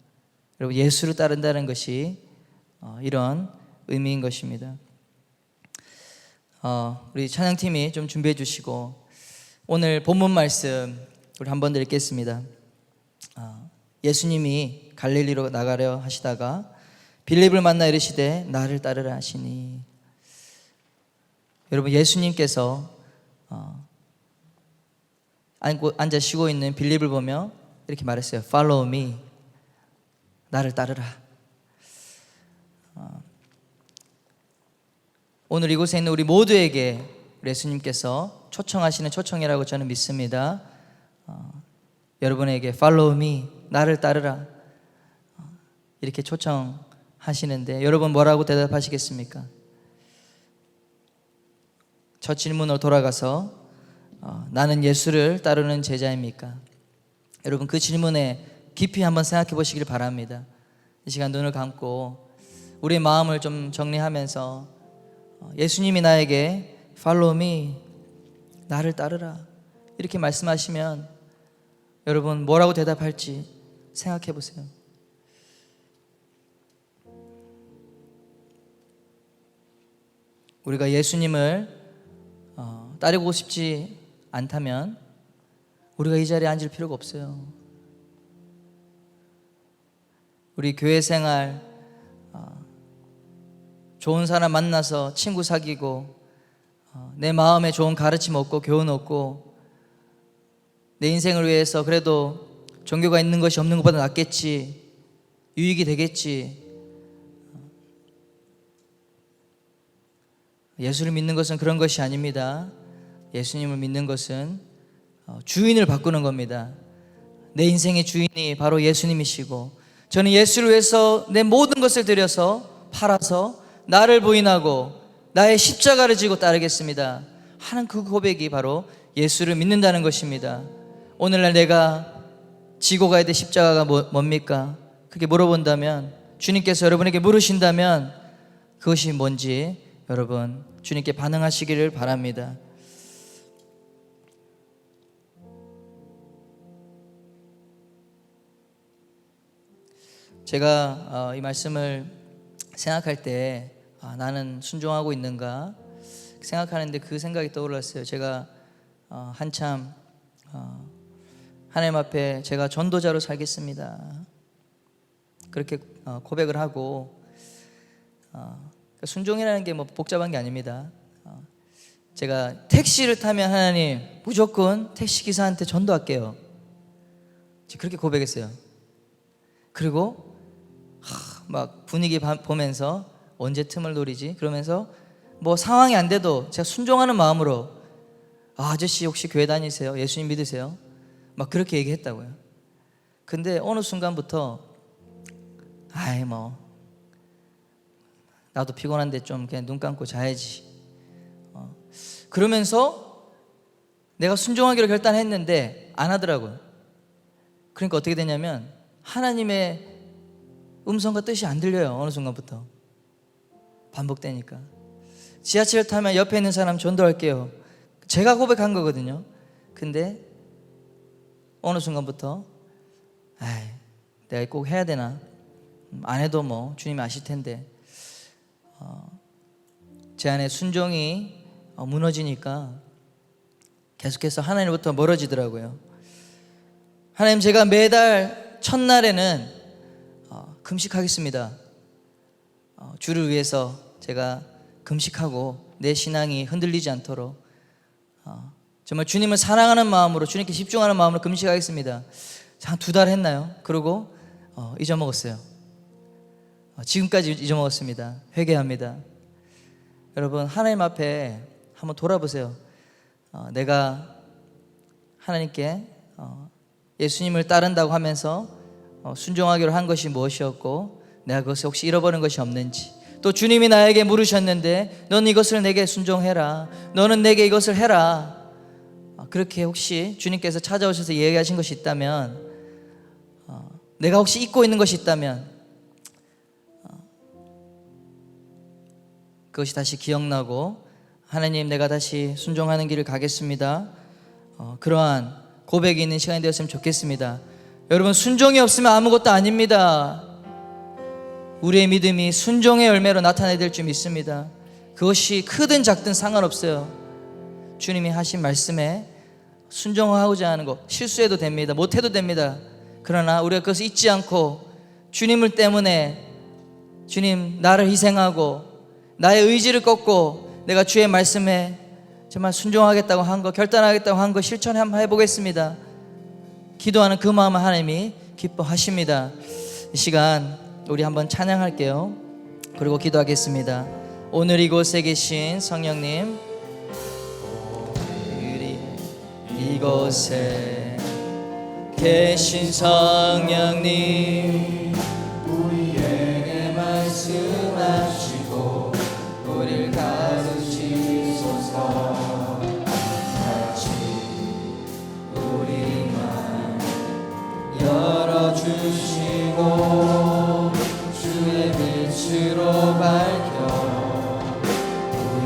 여러분, 예수를 따른다는 것이 이런 의미인 것입니다. 우리 찬양팀이 좀 준비해 주시고 오늘 본문 말씀 우리 한번 더 읽겠습니다. 예수님이 갈릴리로 나가려 하시다가 빌립을 만나 이르시되 나를 따르라 하시니, 여러분, 예수님께서 앉아 쉬고 있는 빌립을 보며 이렇게 말했어요. Follow me. 나를 따르라. 오늘 이곳에 있는 우리 모두에게 예수님께서 초청하시는 초청이라고 저는 믿습니다. 여러분에게 Follow me, 나를 따르라, 이렇게 초청하시는데 여러분 뭐라고 대답하시겠습니까? 첫 질문으로 돌아가서 나는 예수를 따르는 제자입니까? 여러분, 그 질문에 깊이 한번 생각해 보시길 바랍니다. 이 시간 눈을 감고 우리의 마음을 좀 정리하면서 예수님이 나에게 Follow me, 나를 따르라, 이렇게 말씀하시면 여러분 뭐라고 대답할지 생각해 보세요. 우리가 예수님을 따르고 싶지 않다면 우리가 이 자리에 앉을 필요가 없어요. 우리 교회 생활, 좋은 사람 만나서 친구 사귀고 내 마음에 좋은 가르침 얻고 교훈 얻고 내 인생을 위해서 그래도 종교가 있는 것이 없는 것보다 낫겠지, 유익이 되겠지. 예수를 믿는 것은 그런 것이 아닙니다. 예수님을 믿는 것은 주인을 바꾸는 겁니다. 내 인생의 주인이 바로 예수님이시고, 저는 예수를 위해서 내 모든 것을 들여서 팔아서 나를 부인하고 나의 십자가를 지고 따르겠습니다 하는 그 고백이 바로 예수를 믿는다는 것입니다. 오늘날 내가 지고 가야 될 십자가가 뭡니까? 그렇게 물어본다면, 주님께서 여러분에게 물으신다면 그것이 뭔지 여러분 주님께 반응하시기를 바랍니다. 제가 이 말씀을 생각할 때 나는 순종하고 있는가 생각하는데 그 생각이 떠올랐어요. 제가 한참 하나님 앞에 제가 전도자로 살겠습니다 그렇게 고백을 하고, 순종이라는 게 뭐 복잡한 게 아닙니다. 제가 택시를 타면 하나님 무조건 택시기사한테 전도할게요. 그렇게 고백했어요. 그리고 막 분위기 보면서 언제 틈을 노리지? 그러면서 뭐 상황이 안 돼도 제가 순종하는 마음으로 아저씨 혹시 교회 다니세요? 예수님 믿으세요? 막 그렇게 얘기했다고요. 근데 어느 순간부터 아이 뭐 나도 피곤한데 좀 그냥 눈 감고 자야지. 그러면서 내가 순종하기로 결단했는데 안 하더라고요. 그러니까 어떻게 되냐면 하나님의 음성과 뜻이 안 들려요. 어느 순간부터 반복되니까. 지하철 타면 옆에 있는 사람 전도할게요. 제가 고백한 거거든요. 근데 어느 순간부터 내가 꼭 해야 되나? 안 해도 뭐 주님이 아실 텐데 제 안에 순종이 무너지니까 계속해서 하나님부터 멀어지더라고요. 하나님, 제가 매달 첫날에는 금식하겠습니다. 주를 위해서 제가 금식하고 내 신앙이 흔들리지 않도록 정말 주님을 사랑하는 마음으로, 주님께 집중하는 마음으로 금식하겠습니다. 한 2달 했나요? 그러고 잊어먹었어요. 지금까지 잊어먹었습니다. 회개합니다. 여러분, 하나님 앞에 한번 돌아보세요. 내가 하나님께 예수님을 따른다고 하면서 순종하기로 한 것이 무엇이었고, 내가 그것을 혹시 잃어버린 것이 없는지, 또 주님이 나에게 물으셨는데 넌 이것을 내게 순종해라, 너는 내게 이것을 해라, 그렇게 혹시 주님께서 찾아오셔서 얘기하신 것이 있다면, 내가 혹시 잊고 있는 것이 있다면 그것이 다시 기억나고, 하나님, 내가 다시 순종하는 길을 가겠습니다, 그러한 고백이 있는 시간이 되었으면 좋겠습니다. 여러분, 순종이 없으면 아무것도 아닙니다. 우리의 믿음이 순종의 열매로 나타나야 될 줄 믿습니다. 그것이 크든 작든 상관없어요. 주님이 하신 말씀에 순종하고자 하는 것, 실수해도 됩니다. 못해도 됩니다. 그러나 우리가 그것을 잊지 않고 주님을 때문에, 주님 나를 희생하고 나의 의지를 꺾고 내가 주의 말씀에 정말 순종하겠다고 한 거, 결단하겠다고 한 거 실천 한번 해보겠습니다. 기도하는 그 마음을 하나님이 기뻐하십니다. 이 시간 우리 한번 찬양할게요. 그리고 기도하겠습니다. 오늘 이곳에 계신 성령님, 이곳에 계신 성령님, 우리에게 말씀하시고 우리를 가르치소서. 같이 우리만 열어주시고 주의 빛으로 밝혀 우리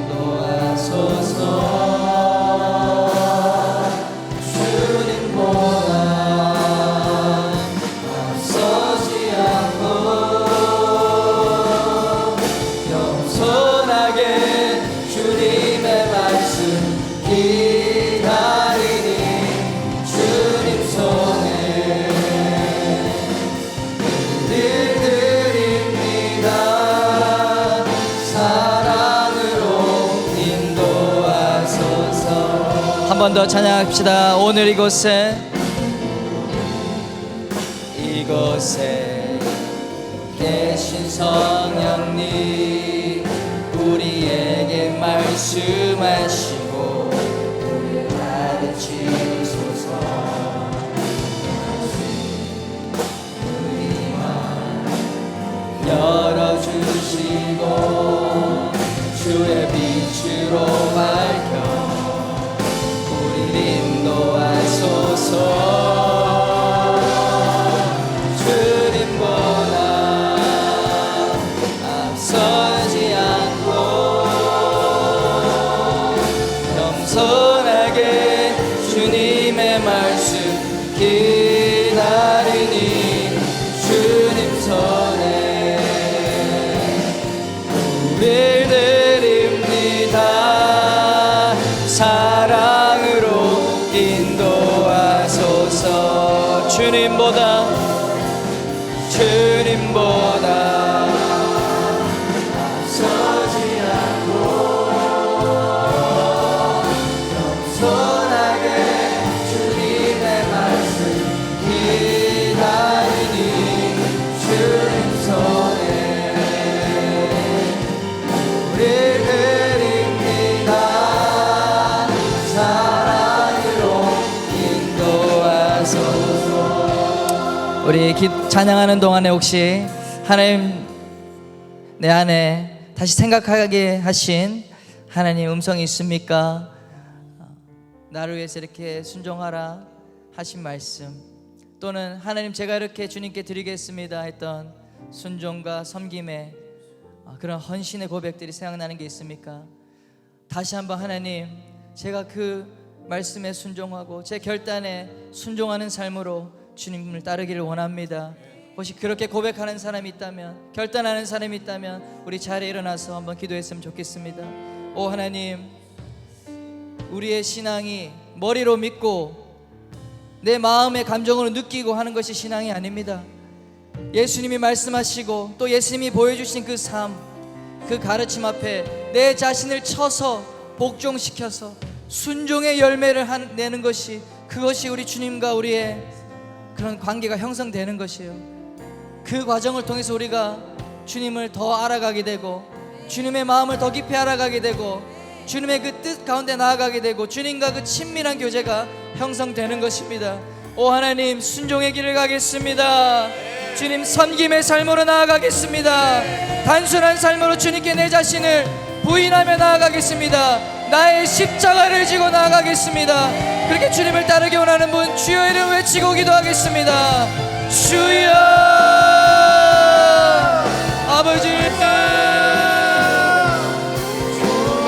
인도하소서. 한 번 더 찬양합시다. 오늘 이곳에 계신 성령님, 우리에게 말씀하시고 우리를 가르치소서. 우리만 열어주시고 주의 빛으로 밝혀 인도하소서. 주님보다 앞서지 않고 겸손하게 주님의 말씀 기다리니 주님 손에 우릴 드립니다. 사랑으로 인도하소서. 주님보다 앞서지 않고 우리 찬양하는 동안에 혹시 하나님 내 안에 다시 생각하게 하신 하나님 음성이 있습니까? 나를 위해서 이렇게 순종하라 하신 말씀, 또는 하나님 제가 이렇게 주님께 드리겠습니다 했던 순종과 섬김의 그런 헌신의 고백들이 생각나는 게 있습니까? 다시 한번 하나님, 제가 그 말씀에 순종하고 제 결단에 순종하는 삶으로 주님을 따르기를 원합니다. 혹시 그렇게 고백하는 사람이 있다면, 결단하는 사람이 있다면 우리 자리에 일어나서 한번 기도했으면 좋겠습니다. 오 하나님, 우리의 신앙이 머리로 믿고 내 마음의 감정으로 느끼고 하는 것이 신앙이 아닙니다. 예수님이 말씀하시고 또 예수님이 보여주신 그 삶, 그 가르침 앞에 내 자신을 쳐서 복종시켜서 순종의 열매를 내는 것이, 그것이 우리 주님과 우리의 그런 관계가 형성되는 것이에요. 그 과정을 통해서 우리가 주님을 더 알아가게 되고, 주님의 마음을 더 깊이 알아가게 되고, 주님의 그 뜻 가운데 나아가게 되고, 주님과 그 친밀한 교제가 형성되는 것입니다. 오 하나님, 순종의 길을 가겠습니다. 주님, 섬김의 삶으로 나아가겠습니다. 단순한 삶으로 주님께 내 자신을 부인하며 나아가겠습니다. 나의 십자가를 지고 나아가겠습니다. 그렇게 주님을 따르기 원하는 분, 주여 이름 외치고 기도하겠습니다. 주여, 아버지,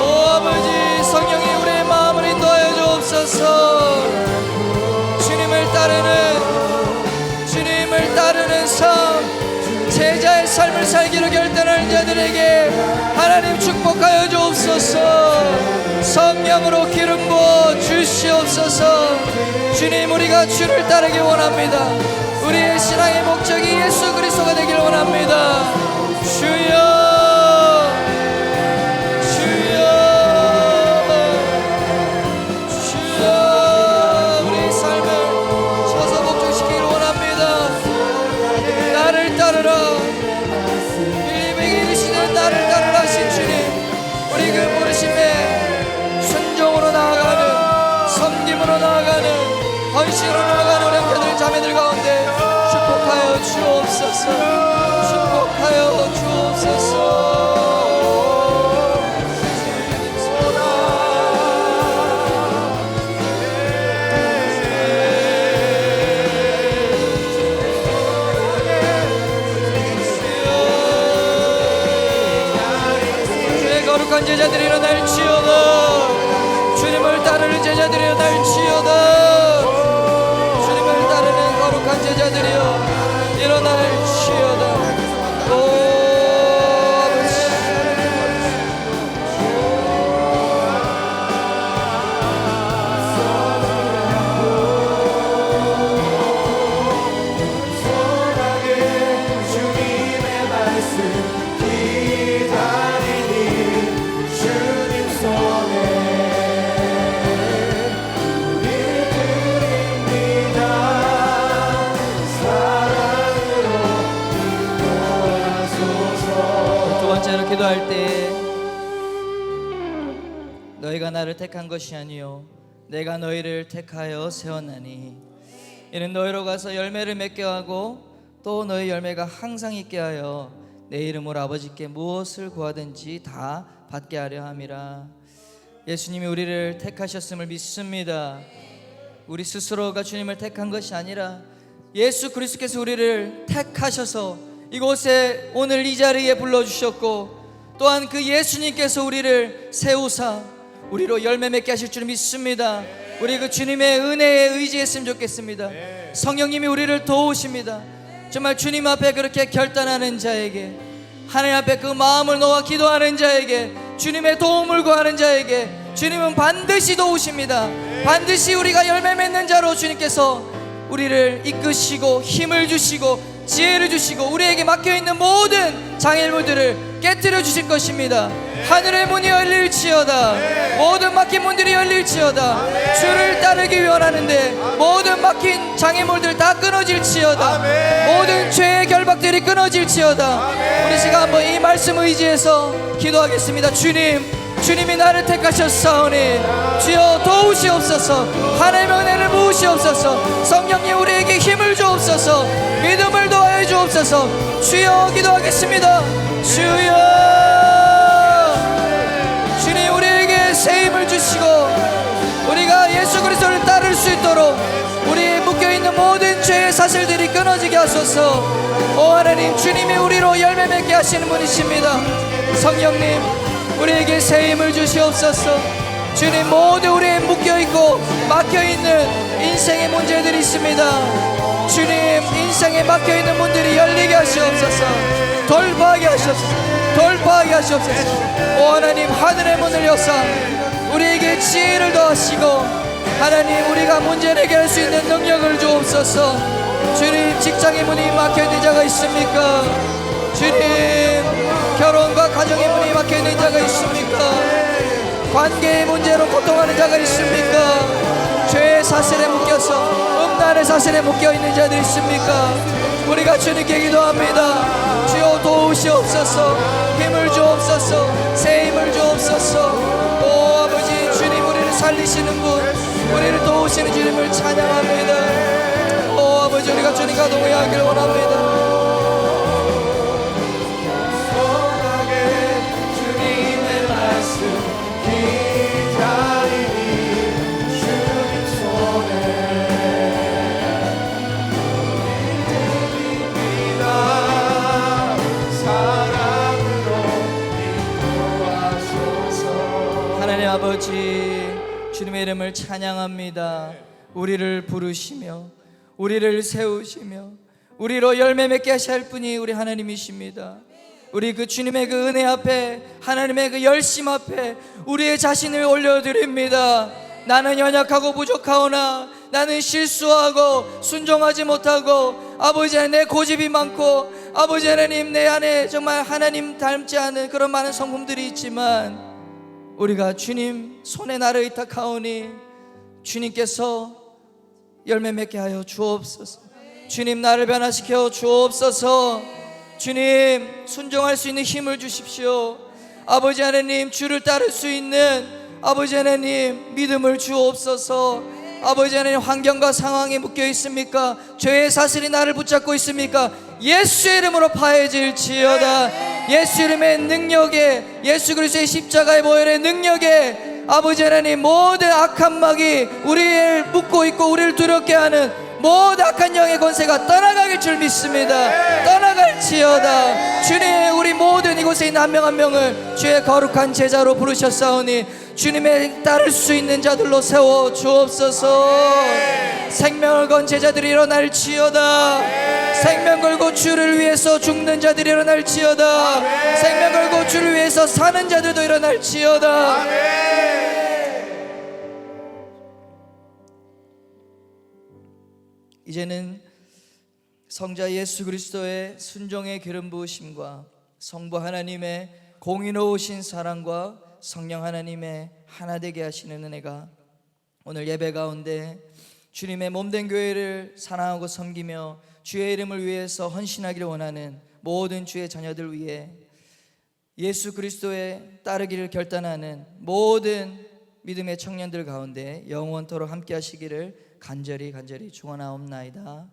오 아버지, 성령이 우리의 마음을 인도하여 주옵소서. 주님을 따르는 삶, 제자의 삶을 살기로 결단하는 자들에게 하나님 축복하여 주옵소서. 성령으로 기름 부어 주시옵소서. 주님, 우리가 주를 따르기 원합니다. 우리의 신앙의 목적이 예수 그리스도가 되길 원합니다. 주여, 우리의 삶을 쳐서 복종시키길 원합니다. 나를 따르라, 빌립에게 이르시는 나를 따르라 하신 주님, 우리 그 부르심에 순종으로 나아가는, 섬김으로 나아가는, 헌신으로 나아가는 우리 형제들 자매들 가운데 축복하여 주옵소서. 축복하여 주옵소서. 주의 거룩한 제자들이 일어날지어다. 주님을 따르는 제자들이 일어날지어다. 주님을 따르는 거룩한 제자들이여 일어날지어다. 오 기도할 때, 너희가 나를 택한 것이 아니요 내가 너희를 택하여 세웠나니 이는 너희로 가서 열매를 맺게 하고 또 너희 열매가 항상 있게 하여 내 이름으로 아버지께 무엇을 구하든지 다 받게 하려 함이라. 예수님이 우리를 택하셨음을 믿습니다. 우리 스스로가 주님을 택한 것이 아니라 예수 그리스도께서 우리를 택하셔서 이곳에 오늘 이 자리에 불러주셨고, 또한 그 예수님께서 우리를 세우사 우리로 열매 맺게 하실 줄 믿습니다. 우리 그 주님의 은혜에 의지했으면 좋겠습니다. 성령님이 우리를 도우십니다. 정말 주님 앞에 그렇게 결단하는 자에게, 하나님 앞에 그 마음을 놓아 기도하는 자에게, 주님의 도움을 구하는 자에게 주님은 반드시 도우십니다. 반드시 우리가 열매 맺는 자로 주님께서 우리를 이끄시고 힘을 주시고 지혜를 주시고 우리에게 막혀있는 모든 장애물들을 깨뜨려 주실 것입니다. 하늘의 문이 열릴지어다. 모든 막힌 문들이 열릴지어다. 주를 따르기 원하는데 모든 막힌 장애물들 다 끊어질지어다. 모든 죄의 결박들이 끊어질지어다. 우리 시간 한번 이 말씀 의지해서 기도하겠습니다. 주님이 나를 택하셨사오니 주여 도우시옵소서. 하나님의 은혜를 부으시옵소서. 성령님 우리에게 힘을 주옵소서. 믿음의 주셔서 주여 기도하겠습니다. 주여, 주님 우리에게 새 힘을 주시고 우리가 예수 그리스도를 따를 수 있도록 우리의 묶여있는 모든 죄의 사슬들이 끊어지게 하소서. 오 하나님, 주님이 우리로 열매 맺게 하시는 분이십니다. 성령님, 우리에게 새 힘을 주시옵소서. 주님, 모두 우리의 묶여있고 막혀있는 인생의 문제들이 있습니다. 주님, 인생에 막혀있는 문들이 열리게 하시옵소서. 돌파하게 하시옵소서. 돌파하게 하시옵소서. 오 하나님, 하늘의 문을 여사 우리에게 지혜를 더하시고 하나님, 우리가 문제를 해결할 수 있는 능력을 주옵소서. 주님, 직장의 문이 막혀있는 자가 있습니까? 주님, 결혼과 가정의 문이 막혀있는 자가 있습니까? 관계의 문제로 고통하는 자가 있습니까? 죄의 사슬에 묶여서 음란의 사슬에 묶여있는 자들이 있습니까? 우리가 주님께 기도합니다. 주여 도우시옵소서. 힘을 주옵소서. 새 힘을 주옵소서. 오 아버지, 주님 우리를 살리시는 분, 우리를 도우시는 주님을 찬양합니다. 오 아버지, 우리가 주님과 동행하기를 원합니다. 하나님 아버지, 주님의 이름을 찬양합니다. 우리를 부르시며 우리를 세우시며 우리로 열매 맺게 하실 분이 우리 하나님이십니다. 우리 그 주님의 그 은혜 앞에, 하나님의 그 열심 앞에 우리의 자신을 올려드립니다. 나는 연약하고 부족하오나, 나는 실수하고 순종하지 못하고, 아버지 하나님 내 고집이 많고, 아버지 하나님 내 안에 정말 하나님 닮지 않은 그런 많은 성품들이 있지만 우리가 주님 손에 나를 의탁하오니 주님께서 열매 맺게 하여 주옵소서. 주님, 나를 변화시켜 주옵소서. 주님, 순종할 수 있는 힘을 주십시오. 아버지 하나님, 주를 따를 수 있는 아버지 하나님 믿음을 주옵소서. 아버지 하나님, 환경과 상황에 묶여 있습니까? 죄의 사슬이 나를 붙잡고 있습니까? 예수의 이름으로 파해질지어다. 예수 이름의 능력에, 예수 그리스도의 십자가의 보혈의 능력에 아버지 하나님, 모든 악한 막이 우리를 묶고 있고 우리를 두렵게 하는 모든 악한 영의 권세가 떠나가길 줄 믿습니다. 떠나갈지어다. 주님, 우리 모든 이곳에 있는 한 명 한 명을 주의 거룩한 제자로 부르셨사오니 주님의 따를 수 있는 자들로 세워 주옵소서. 생명을 건 제자들이 일어날지어다. 생명 걸고 주를 위해서 죽는 자들이 일어날지어다. 생명 걸고 주를 위해서 사는 자들도 일어날지어다. 이제는 성자 예수 그리스도의 순종의 기름 부으심과 성부 하나님의 공의로우신 사랑과 성령 하나님의 하나 되게 하시는 은혜가 오늘 예배 가운데 주님의 몸된 교회를 사랑하고 섬기며 주의 이름을 위해서 헌신하기를 원하는 모든 주의 자녀들 위해 예수 그리스도의 따르기를 결단하는 모든 믿음의 청년들 가운데 영원토록 함께 하시기를 간절히 축원하옵나이다.